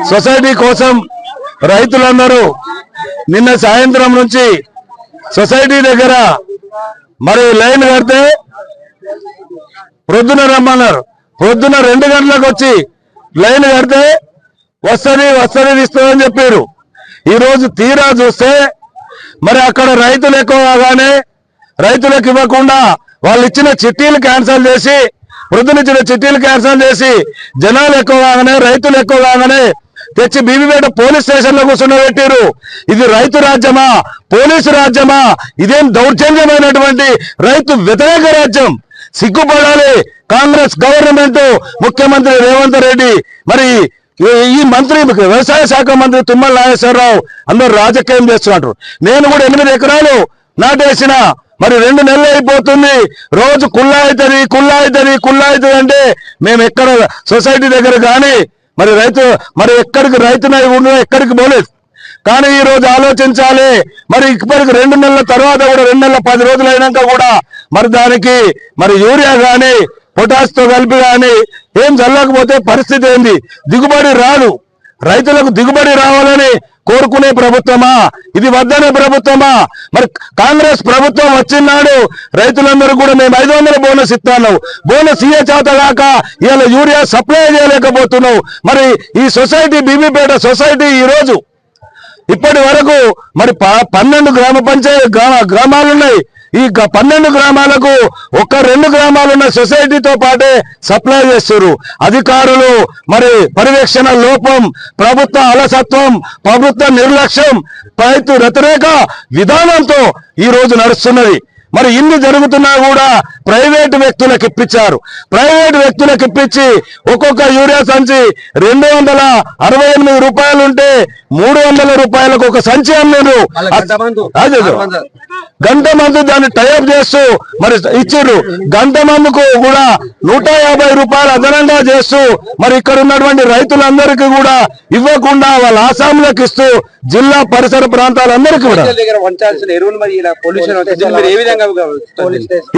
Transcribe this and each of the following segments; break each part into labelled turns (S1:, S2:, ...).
S1: Society కోసం రైతులందరూ నిన్న సాయంత్రం నుంచి సొసైటీ దగ్గర మరి లైన్ కడితే ప్రొద్దున రమ్మన్నారు. ప్రొద్దున 2 గంటలకు వచ్చి లైన్ కడితే వస్తుంది ఇస్తుందని చెప్పారు. ఈరోజు తీరా చూస్తే మరి అక్కడ రైతులు ఎక్కువ కాగానే రైతులకు ఇవ్వకుండా వాళ్ళు ఇచ్చిన చిట్టీలు క్యాన్సిల్ చేసి ప్రొద్దునిచ్చిన చిట్టీలు క్యాన్సిల్ చేసి జనాలు ఎక్కువ కాగానే రైతులు ఎక్కువ కాగానే తెచ్చి బీబీపేట పోలీస్ స్టేషన్ లో కూర్చుండబెట్టారు. ఇది రైతు రాజ్యమా, పోలీసు రాజ్యమా? ఇదేం దౌర్జన్యమైనటువంటి రైతు వ్యతిరేక రాజ్యం. సిగ్గుపడాలి కాంగ్రెస్ గవర్నమెంట్, ముఖ్యమంత్రి రేవంత్ రెడ్డి, మరి ఈ మంత్రి వ్యవసాయ శాఖ మంత్రి తుమ్మల నాగేశ్వరరావు అందరూ రాజకీయం చేస్తున్నారు. నేను కూడా 8 ఎకరాలు నాటేసిన, మరి 2 నెలలు అయిపోతుంది. రోజు కుల్లా అవుతుంది అంటే మేము ఎక్కడ సొసైటీ దగ్గర కానీ మరి ఎక్కడికి రైతునై ఉండో ఎక్కడికి పోలేదు. కానీ ఈ రోజు ఆలోచించాలి. మరి ఇప్పటికి 2 నెలల తర్వాత కూడా 2 నెలల 10 రోజులు అయినాక కూడా మరి దానికి మరి యూరియా కానీ పొటాష్ తో కలిపి కానీ ఏం చల్లకపోతే పరిస్థితి ఏంది? దిగుబడి రాదు. రైతులకు దిగుబడి రావాలని కోరుకునే ప్రభుత్వమా ఇది? వద్దనే ప్రభుత్వమా? మరి కాంగ్రెస్ ప్రభుత్వం వచ్చినాడు రైతులందరూ కూడా మేము 500 బోనస్ ఇస్తాను, బోనస్ ఇయ్యే చేతగాక ఇవాళ యూరియా సప్లై చేయలేకపోతున్నావు. మరి ఈ సొసైటీ బీబీపేట సొసైటీ ఈ రోజు ఇప్పటి వరకు మరి 12 గ్రామాలున్నాయి. ఈ 12 గ్రామాలకు 1-2 గ్రామాలున్న సొసైటీతో పాటే సప్లై చేస్తారు. అధికారులు మరి పర్యవేక్షణ లోపం, ప్రభుత్వ అలసత్వం, ప్రభుత్వ నిర్లక్ష్యం, రైతు వ్యతిరేక విధానంతో ఈ రోజు నడుస్తున్నది. మరి ఇన్ని జరుగుతున్నా కూడా ప్రైవేటు వ్యక్తులకు ఇప్పించారు. ప్రైవేటు వ్యక్తులకు ఇప్పించి ఒక్కొక్క యూరియా సంచి 268 రూపాయలు ఉంటే 300 రూపాయలకు ఒక సంచి అన్నారు. గంట మందు దాన్ని టైప్ చేస్తూ మరి ఇచ్చారు. గంట మందుకు కూడా 150 రూపాయలు అదనంగా చేస్తూ మరి ఇక్కడ ఉన్నటువంటి రైతులందరికీ కూడా ఇవ్వకుండా వాళ్ళ ఆసాములకు ఇస్తూ జిల్లా పరిసర ప్రాంతాలందరికీ కూడా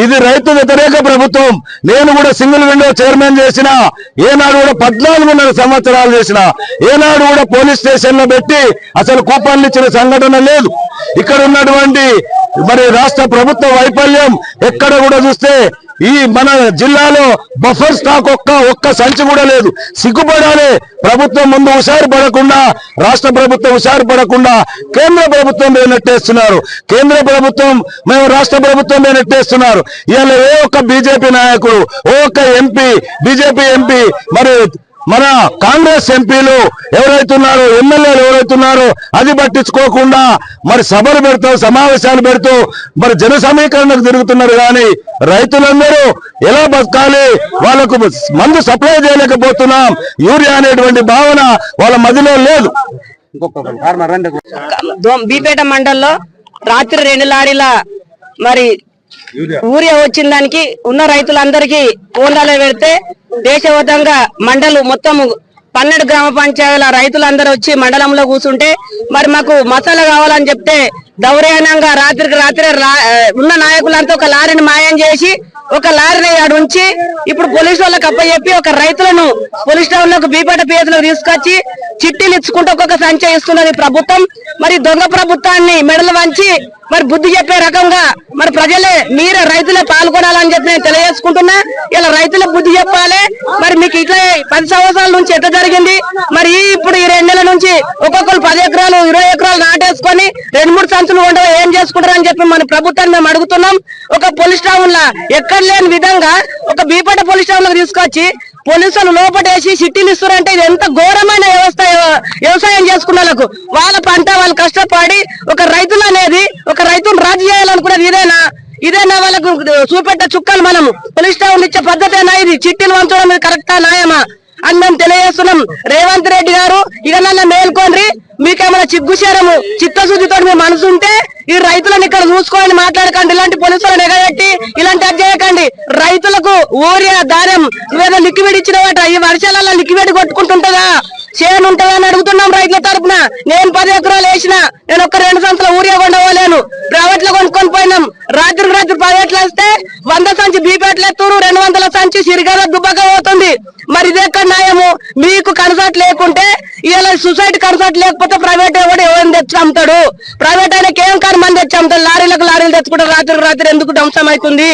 S1: ఇది రైతు వ్యతిరేక ప్రభుత్వం. నేను కూడా సింగిల్ విండో చైర్మన్ చేసిన, ఏనాడు కూడా 14.5 సంవత్సరాలు చేసిన, ఏనాడు కూడా పోలీస్ స్టేషన్ లో పెట్టి అసలు కూపన్లు ఇచ్చిన సంఘటన లేదు. ఇక్కడ ఉన్నటువంటి మరి రాష్ట్ర ప్రభుత్వ వైఫల్యం ఎక్కడ కూడా చూస్తే ఈ మన జిల్లాలో బఫర్ స్టాక్ ఒక్క సంచి కూడా లేదు. సిగ్గుపడాలి. ప్రభుత్వం ముందు హుషారు పడకుండా, రాష్ట్ర ప్రభుత్వం హుషారు పడకుండా కేంద్ర ప్రభుత్వం మీద నెట్టేస్తున్నారు. కేంద్ర ప్రభుత్వం మేము రాష్ట్ర ప్రభుత్వం మీద నెట్టేస్తున్నారు. ఇవాళ ఏ ఒక్క బీజేపీ నాయకుడు, ఓ ఒక్క ఎంపీ, బీజేపీ ఎంపీ, మరి మన కాంగ్రెస్ ఎంపీలు ఎవరైతున్నారో, ఎమ్మెల్యేలు ఎవరైతున్నారో అది పట్టించుకోకుండా మరి సభలు పెడుతూ, సమావేశాలు పెడుతూ మరి జన సమీకరణకు తిరుగుతున్నారు. కానీ రైతులందరూ ఎలా బతకాలి, వాళ్ళకు మందు సప్లై చేయలేకపోతున్నాం, యూరియా అనేటువంటి భావన వాళ్ళ మధ్యలో లేదు.
S2: బీపేట మండల్లో రాత్రి 2 లారీల మరి యూరియా వచ్చిన దానికి ఉన్న రైతులందరికీ ఫోన్లలో పెడితే దేశవ్యాప్తంగా మండలు మొత్తం 12 గ్రామ పంచాయతీల రైతులందరూ వచ్చి మండలంలో కూర్చుంటే మరి మాకు మసాలా కావాలని చెప్తే దౌర్జన్యంగా రాత్రికి రాత్రి ఉన్న నాయకులంతా ఒక లారీని మాయం చేసి ఒక లారీని ఆడు ఉంచి ఇప్పుడు పోలీసు వాళ్ళకి అప్పచెప్పి ఒక రైతులను పోలీస్ స్టేషన్ లకు బీపేట పిఎస్లకు తీసుకొచ్చి చిట్టీలు ఇచ్చుకుంటూ ఒక్కొక్క సంఖ్య ఇస్తున్నది ప్రభుత్వం. మరి దొంగ ప్రభుత్వాన్ని మెడలు వంచి మరి బుద్ధి చెప్పే రకంగా మరి ప్రజలే మీరే రైతులే పాల్గొనాలని చెప్పి నేను తెలియజేసుకుంటున్నా. ఇలా రైతుల బుద్ధి చెప్పాలి. మరి మీకు ఇట్లా 10 సంవత్సరాల నుంచి ఎట్లా జరిగింది? మరి ఇప్పుడు ఈ 2 నెలల నుంచి ఒక్కొక్కరు 10 ఎకరాలు 20 ఎకరాలు నాటేసుకొని 2-3 సంచులు ఉండవు ఏం చేసుకుంటారని చెప్పి మన ప్రభుత్వాన్ని మేము అడుగుతున్నాం. ఒక పోలీస్ స్టేషన్ లా ఎక్కడ లేని విధంగా ఒక బీపేట పోలీస్ స్టేషన్ లకు తీసుకొచ్చి పోలీసులు లోపటేసి చిట్టీలు ఇస్తారంటే ఇది ఎంత ఘోరమైన వ్యవసాయం చేసుకున్న వాళ్ళకు వాళ్ళ పంట వాళ్ళు కష్టపడి ఒక రైతులు అనేది ఒక రైతును రాజు చేయాలనుకున్నది ఇదేనా వాళ్ళకు చూపెట్టే చుక్కలు మనం పోలీస్ స్టేషన్ ఇచ్చే పద్ధతేనా? ఇది చిట్టీలు పంచడం కరెక్టా, న్యాయమా అని మేము తెలియజేస్తున్నాం. రేవంత్ రెడ్డి గారు ఇక నన్ను మేల్కొండ్రి, మీకేమైనా చిగ్గుశారము చిత్తశుద్ధితో మీ మనసు ఉంటే ఈ రైతులను ఇక్కడ చూసుకోవాలని మాట్లాడకండి. ఇలాంటి పోలీసులను ఎగబెట్టి ఇలాంటి అది చేయకండి. రైతులకు ఊరియా ధాన్యం నువ్వేదో లిక్విడ్ ఇచ్చినవాట, ఈ వర్షాలలో లిక్విడ్ కొట్టుకుంటుంటదా, చేను ఉంటుందా అని అడుగుతున్నాం రైతుల తరఫున. నేను 10 ఎకరాలు వేసిన, నేను ఒక్క 2 సంచుల ఊరియా కొండవలేను. ప్రైవేట్ లో కొనుక్కొని పోయినాం. రాత్రికి రాత్రి ప్రైవేట్ లో వస్తే 100 సంచి బీపేటలు ఎత్తురు, 200 సంచి సిరిగల దుబ్బగా పోతుంది. మరి ఇదెక్కడ న్యాయము? మీకు కనసాట్ లేకుంటే ఇలా సొసైటీ కన్సల్ట్ లేకపోతే ప్రైవేట్ ఎవరిని తెచ్చి అమ్ముతాడు? ప్రైవేట్ ఆయనకి ఏం కాని మంది తెచ్చి అమ్ముతాడు? లారీలు తెచ్చుకుంటారు రాత్రి ఎందుకు ధ్వంసం అవుతుంది?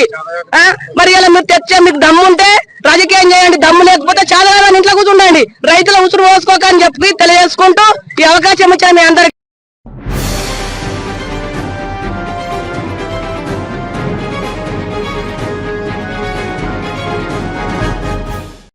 S2: మరి ఇలా మీరు తెచ్చే మీకు దమ్ము ఉంటే రాజకీయం చేయండి, దమ్ము లేకపోతే చాలా ఇంట్లో కూర్చుండండి, రైతుల ఉసురు పోసుకోకని చెప్పి తెలియజేసుకుంటూ ఈ అవకాశం ఇచ్చిన మీ అందరికీ